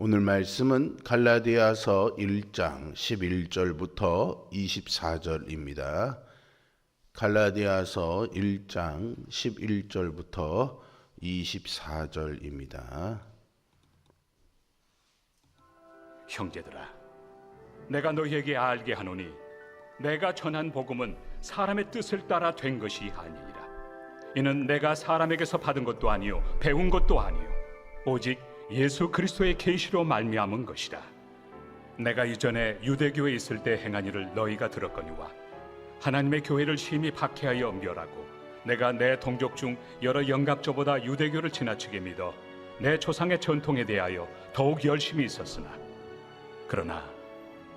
오늘 말씀은 갈라디아서 1장 11절부터 24절입니다. 갈라디아서 1장 11절부터 24절입니다. 형제들아, 내가 너희에게 알게 하노니 내가 전한 복음은 사람의 뜻을 따라 된 것이 아니니라. 이는 내가 사람에게서 받은 것도 아니요 배운 것도 아니요 오직 예수 그리스도의 계시로 말미암은 것이라. 내가 이전에 유대교에 있을 때 행한 일을 너희가 들었거니와 하나님의 교회를 심히 박해하여 멸하고 내가 내 동족 중 여러 영갑조보다 유대교를 지나치게 믿어 내 조상의 전통에 대하여 더욱 열심히 있었으나 그러나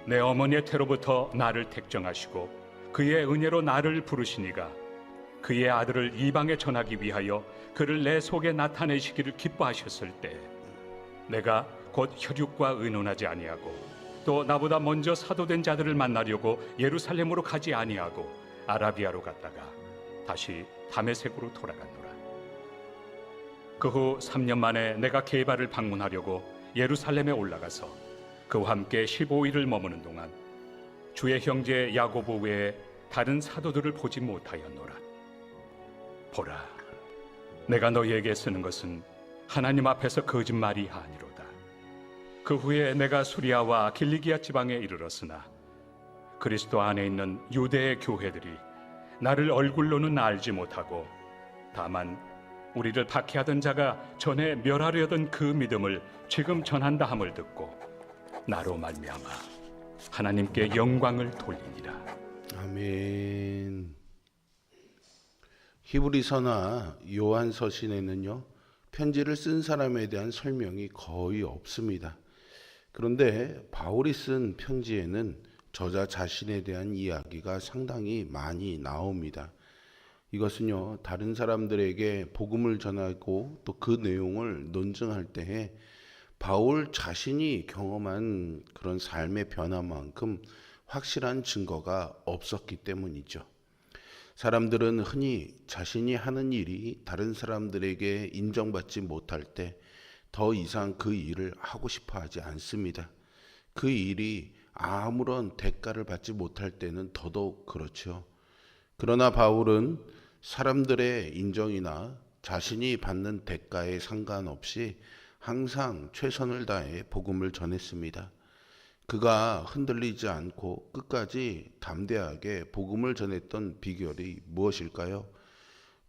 내 어머니의 태로부터 나를 택정하시고 그의 은혜로 나를 부르시니가 그의 아들을 이방에 전하기 위하여 그를 내 속에 나타내시기를 기뻐하셨을 때 내가 곧 혈육과 의논하지 아니하고 또 나보다 먼저 사도된 자들을 만나려고 예루살렘으로 가지 아니하고 아라비아로 갔다가 다시 다메섹으로 돌아갔노라. 그 후 3년 만에 내가 게바를 방문하려고 예루살렘에 올라가서 그와 함께 15일을 머무는 동안 주의 형제 야고보 외에 다른 사도들을 보지 못하였노라. 보라, 내가 너희에게 쓰는 것은 하나님 앞에서 거짓말이 아니로다. 그 후에 내가 수리아와 길리기아 지방에 이르렀으나 그리스도 안에 있는 유대의 교회들이 나를 얼굴로는 알지 못하고 다만 우리를 박해하던 자가 전에 멸하려던 그 믿음을 지금 전한다 함을 듣고 나로 말미암아 하나님께 영광을 돌리니라. 아멘. 히브리서나 요한서신에는요, 편지를 쓴 사람에 대한 설명이 거의 없습니다. 그런데 바울이 쓴 편지에는 저자 자신에 대한 이야기가 상당히 많이 나옵니다. 이것은요, 다른 사람들에게 복음을 전하고 또 그 내용을 논증할 때에 바울 자신이 경험한 그런 삶의 변화만큼 확실한 증거가 없었기 때문이죠. 사람들은 흔히 자신이 하는 일이 다른 사람들에게 인정받지 못할 때 더 이상 그 일을 하고 싶어 하지 않습니다. 그 일이 아무런 대가를 받지 못할 때는 더더욱 그렇죠. 그러나 바울은 사람들의 인정이나 자신이 받는 대가에 상관없이 항상 최선을 다해 복음을 전했습니다. 그가 흔들리지 않고 끝까지 담대하게 복음을 전했던 비결이 무엇일까요?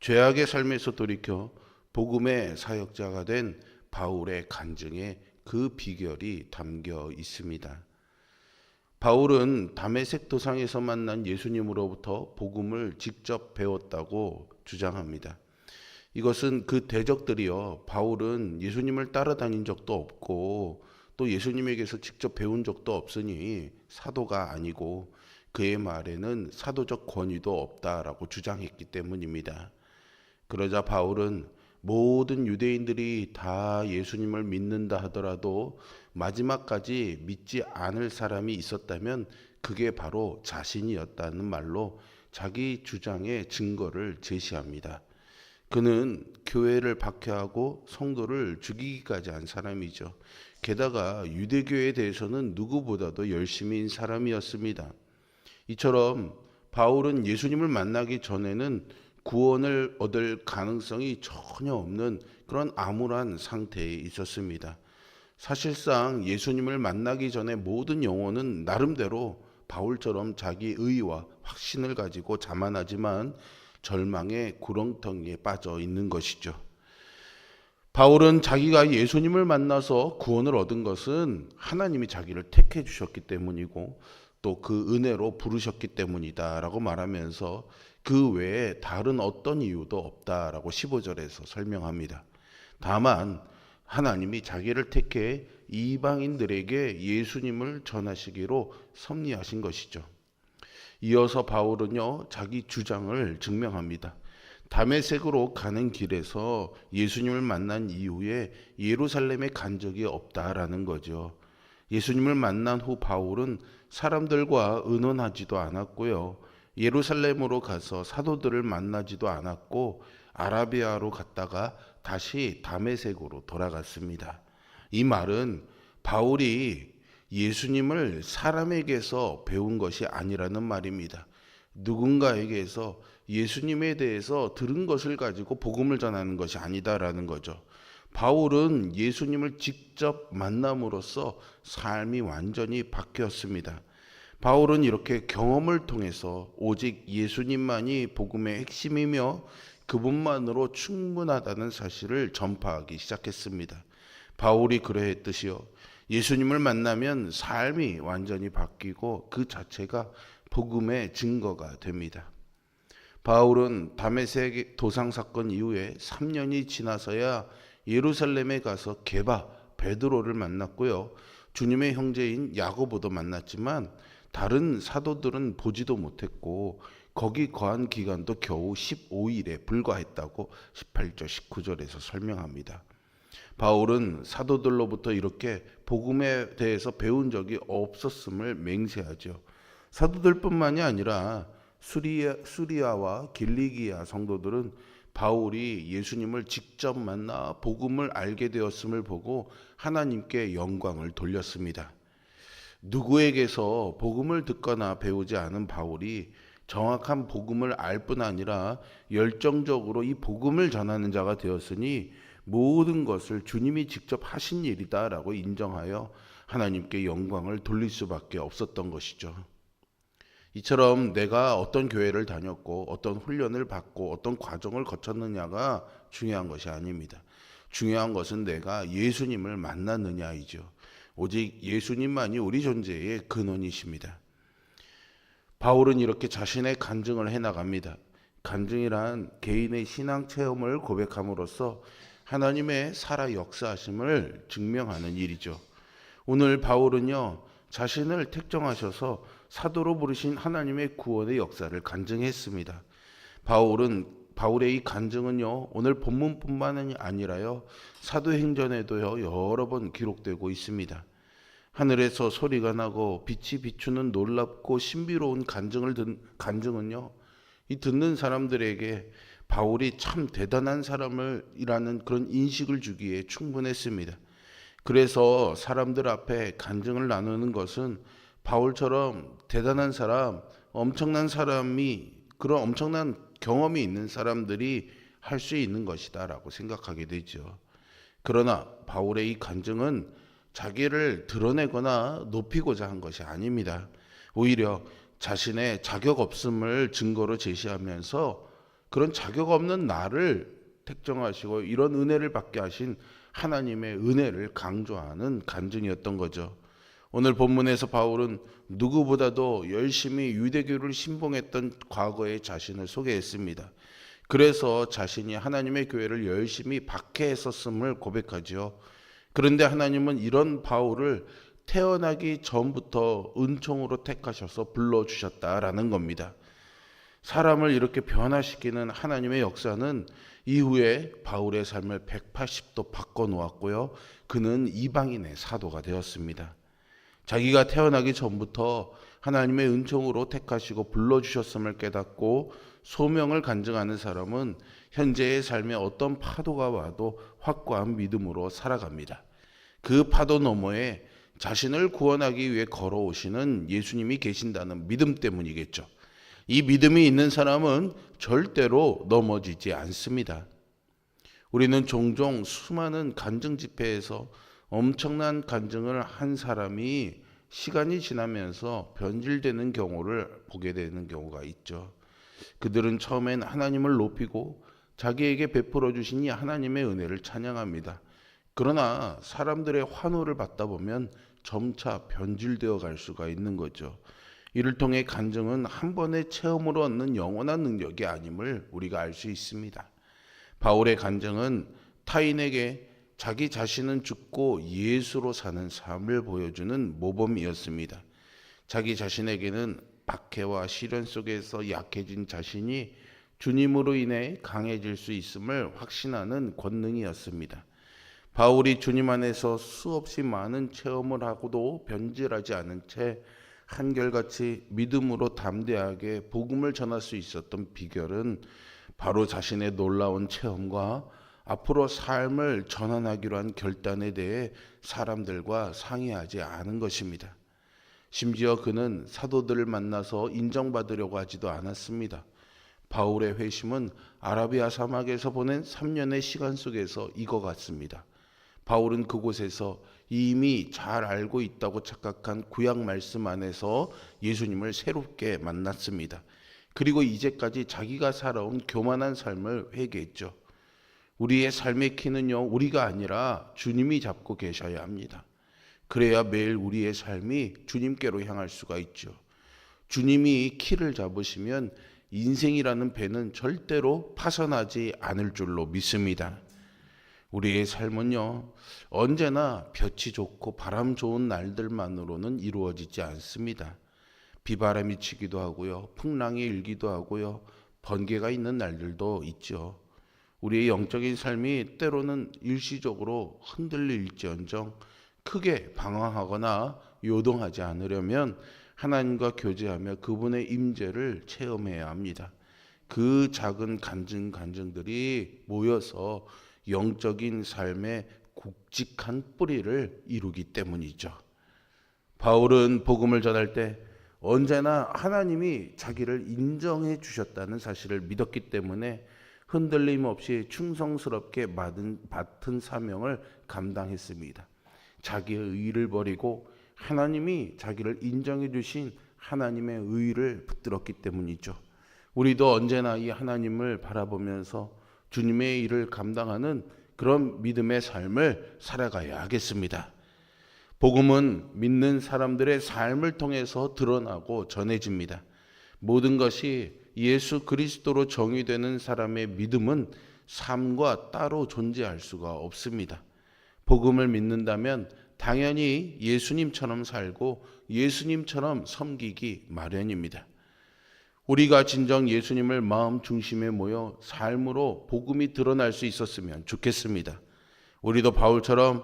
죄악의 삶에서 돌이켜 복음의 사역자가 된 바울의 간증에 그 비결이 담겨 있습니다. 바울은 다메섹 도상에서 만난 예수님으로부터 복음을 직접 배웠다고 주장합니다. 이것은 그 대적들이요, 바울은 예수님을 따라다닌 적도 없고 또 예수님에게서 직접 배운 적도 없으니 사도가 아니고 그의 말에는 사도적 권위도 없다라고 주장했기 때문입니다. 그러자 바울은 모든 유대인들이 다 예수님을 믿는다 하더라도 마지막까지 믿지 않을 사람이 있었다면 그게 바로 자신이었다는 말로 자기 주장의 증거를 제시합니다. 그는 교회를 박해하고 성도를 죽이기까지 한 사람이죠. 게다가 유대교에 대해서는 누구보다도 열심인 사람이었습니다. 이처럼 바울은 예수님을 만나기 전에는 구원을 얻을 가능성이 전혀 없는 그런 암울한 상태에 있었습니다. 사실상 예수님을 만나기 전에 모든 영혼은 나름대로 바울처럼 자기 의와 확신을 가지고 자만하지만 절망의 구렁텅이에 빠져 있는 것이죠. 바울은 자기가 예수님을 만나서 구원을 얻은 것은 하나님이 자기를 택해 주셨기 때문이고 또 그 은혜로 부르셨기 때문이다라고 말하면서 그 외에 다른 어떤 이유도 없다라고 15절에서 설명합니다. 다만 하나님이 자기를 택해 이방인들에게 예수님을 전하시기로 섭리하신 것이죠. 이어서 바울은요, 자기 주장을 증명합니다. 다메섹으로 가는 길에서 예수님을 만난 이후에 예루살렘에 간 적이 없다라는 거죠. 예수님을 만난 후 바울은 사람들과 의논하지도 않았고요. 예루살렘으로 가서 사도들을 만나지도 않았고 아라비아로 갔다가 다시 다메섹으로 돌아갔습니다. 이 말은 바울이 예수님을 사람에게서 배운 것이 아니라는 말입니다. 누군가에게서 예수님에 대해서 들은 것을 가지고 복음을 전하는 것이 아니다라는 거죠. 바울은 예수님을 직접 만남으로써 삶이 완전히 바뀌었습니다. 바울은 이렇게 경험을 통해서 오직 예수님만이 복음의 핵심이며 그분만으로 충분하다는 사실을 전파하기 시작했습니다. 바울이 그러했듯이요. 예수님을 만나면 삶이 완전히 바뀌고 그 자체가 복음의 증거가 됩니다. 바울은 다메섹 도상 사건 이후에 3년이 지나서야 예루살렘에 가서 게바 베드로를 만났고요. 주님의 형제인 야고보도 만났지만 다른 사도들은 보지도 못했고 거기 거한 기간도 겨우 15일에 불과했다고 18절 19절에서 설명합니다. 바울은 사도들로부터 이렇게 복음에 대해서 배운 적이 없었음을 맹세하죠. 사도들뿐만이 아니라 수리아와 길리기아 성도들은 바울이 예수님을 직접 만나 복음을 알게 되었음을 보고 하나님께 영광을 돌렸습니다. 누구에게서 복음을 듣거나 배우지 않은 바울이 정확한 복음을 알 뿐 아니라 열정적으로 이 복음을 전하는 자가 되었으니 모든 것을 주님이 직접 하신 일이다라고 인정하여 하나님께 영광을 돌릴 수밖에 없었던 것이죠. 이처럼 내가 어떤 교회를 다녔고 어떤 훈련을 받고 어떤 과정을 거쳤느냐가 중요한 것이 아닙니다. 중요한 것은 내가 예수님을 만났느냐이죠. 오직 예수님만이 우리 존재의 근원이십니다. 바울은 이렇게 자신의 간증을 해나갑니다. 간증이란 개인의 신앙 체험을 고백함으로써 하나님의 살아 역사하심을 증명하는 일이죠. 오늘 바울은요, 자신을 택정하셔서 사도로 부르신 하나님의 구원의 역사를 간증했습니다. 바울의 이 간증은요, 오늘 본문뿐만이 아니라요, 사도행전에도요, 여러 번 기록되고 있습니다. 하늘에서 소리가 나고 빛이 비추는 놀랍고 신비로운 간증은요, 이 듣는 사람들에게 바울이 참 대단한 사람이라는 그런 인식을 주기에 충분했습니다. 그래서 사람들 앞에 간증을 나누는 것은 바울처럼 대단한 사람, 엄청난 사람이 그런 엄청난 경험이 있는 사람들이 할 수 있는 것이다라고 생각하게 되죠. 그러나 바울의 이 간증은 자기를 드러내거나 높이고자 한 것이 아닙니다. 오히려 자신의 자격 없음을 증거로 제시하면서 그런 자격 없는 나를 택정하시고 이런 은혜를 받게 하신 하나님의 은혜를 강조하는 간증이었던 거죠. 오늘 본문에서 바울은 누구보다도 열심히 유대교를 신봉했던 과거의 자신을 소개했습니다. 그래서 자신이 하나님의 교회를 열심히 박해했었음을 고백하지요. 그런데 하나님은 이런 바울을 태어나기 전부터 은총으로 택하셔서 불러주셨다라는 겁니다. 사람을 이렇게 변화시키는 하나님의 역사는 이후에 바울의 삶을 180도 바꿔놓았고요. 그는 이방인의 사도가 되었습니다. 자기가 태어나기 전부터 하나님의 은총으로 택하시고 불러주셨음을 깨닫고 소명을 간증하는 사람은 현재의 삶에 어떤 파도가 와도 확고한 믿음으로 살아갑니다. 그 파도 너머에 자신을 구원하기 위해 걸어오시는 예수님이 계신다는 믿음 때문이겠죠. 이 믿음이 있는 사람은 절대로 넘어지지 않습니다. 우리는 종종 수많은 간증 집회에서 엄청난 간증을 한 사람이 시간이 지나면서 변질되는 경우를 보게 되는 경우가 있죠. 그들은 처음엔 하나님을 높이고 자기에게 베풀어 주신 이 하나님의 은혜를 찬양합니다. 그러나 사람들의 환호를 받다 보면 점차 변질되어 갈 수가 있는 거죠. 이를 통해 간증은 한 번의 체험으로 얻는 영원한 능력이 아님을 우리가 알 수 있습니다. 바울의 간증은 타인에게 자기 자신은 죽고 예수로 사는 삶을 보여주는 모범이었습니다. 자기 자신에게는 박해와 시련 속에서 약해진 자신이 주님으로 인해 강해질 수 있음을 확신하는 권능이었습니다. 바울이 주님 안에서 수없이 많은 체험을 하고도 변질하지 않은 채 한결같이 믿음으로 담대하게 복음을 전할 수 있었던 비결은 바로 자신의 놀라운 체험과 앞으로 삶을 전환하기로 한 결단에 대해 사람들과 상의하지 않은 것입니다. 심지어 그는 사도들을 만나서 인정받으려고 하지도 않았습니다. 바울의 회심은 아라비아 사막에서 보낸 3년의 시간 속에서 이거 같습니다. 바울은 그곳에서 이미 잘 알고 있다고 착각한 구약 말씀 안에서 예수님을 새롭게 만났습니다. 그리고 이제까지 자기가 살아온 교만한 삶을 회개했죠. 우리의 삶의 키는요, 우리가 아니라 주님이 잡고 계셔야 합니다. 그래야 매일 우리의 삶이 주님께로 향할 수가 있죠. 주님이 키를 잡으시면 인생이라는 배는 절대로 파선하지 않을 줄로 믿습니다. 우리의 삶은요, 언제나 볕이 좋고 바람 좋은 날들만으로는 이루어지지 않습니다. 비바람이 치기도 하고요, 풍랑이 일기도 하고요, 번개가 있는 날들도 있죠. 우리의 영적인 삶이 때로는 일시적으로 흔들릴지언정 크게 방황하거나 요동하지 않으려면 하나님과 교제하며 그분의 임재를 체험해야 합니다. 그 작은 간증들이 모여서 영적인 삶의 굵직한 뿌리를 이루기 때문이죠. 바울은 복음을 전할 때 언제나 하나님이 자기를 인정해 주셨다는 사실을 믿었기 때문에 흔들림 없이 충성스럽게 맡은 사명을 감당했습니다. 자기의 의를 버리고 하나님이 자기를 인정해 주신 하나님의 의를 붙들었기 때문이죠. 우리도 언제나 이 하나님을 바라보면서 주님의 일을 감당하는 그런 믿음의 삶을 살아가야 하겠습니다. 복음은 믿는 사람들의 삶을 통해서 드러나고 전해집니다. 모든 것이 예수 그리스도로 정의되는 사람의 믿음은 삶과 따로 존재할 수가 없습니다. 복음을 믿는다면 당연히 예수님처럼 살고 예수님처럼 섬기기 마련입니다. 우리가 진정 예수님을 마음 중심에 모여 삶으로 복음이 드러날 수 있었으면 좋겠습니다. 우리도 바울처럼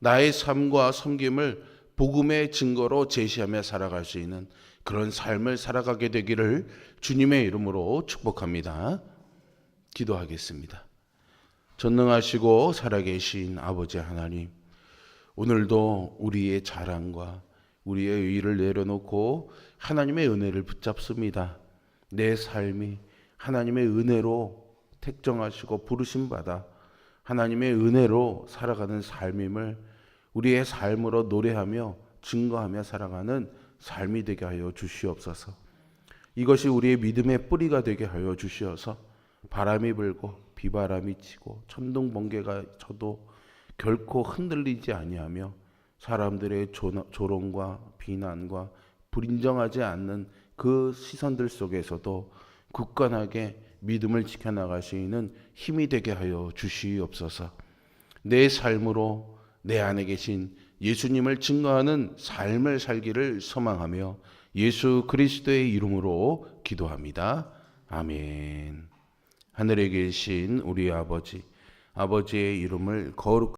나의 삶과 섬김을 복음의 증거로 제시하며 살아갈 수 있는 그런 삶을 살아가게 되기를 주님의 이름으로 축복합니다. 기도하겠습니다. 전능하시고 살아계신 아버지 하나님, 오늘도 우리의 자랑과 우리의 의의를 내려놓고 하나님의 은혜를 붙잡습니다. 내 삶이 하나님의 은혜로 택정하시고 부르심받아 하나님의 은혜로 살아가는 삶임을 우리의 삶으로 노래하며 증거하며 살아가는 삶이 되게 하여 주시옵소서. 이것이 우리의 믿음의 뿌리가 되게 하여 주시어서 바람이 불고 비바람이 치고 천둥 번개가 쳐도 결코 흔들리지 아니하며 사람들의 조롱과 비난과 불인정하지 않는 그 시선들 속에서도 굳건하게 믿음을 지켜나가시는 힘이 되게 하여 주시옵소서. 내 삶으로 내 안에 계신 예수님을 증거하는 삶을 살기를 소망하며 예수 그리스도의 이름으로 기도합니다. 아멘. 하늘에 계신 우리 아버지, 아버지의 이름을 거룩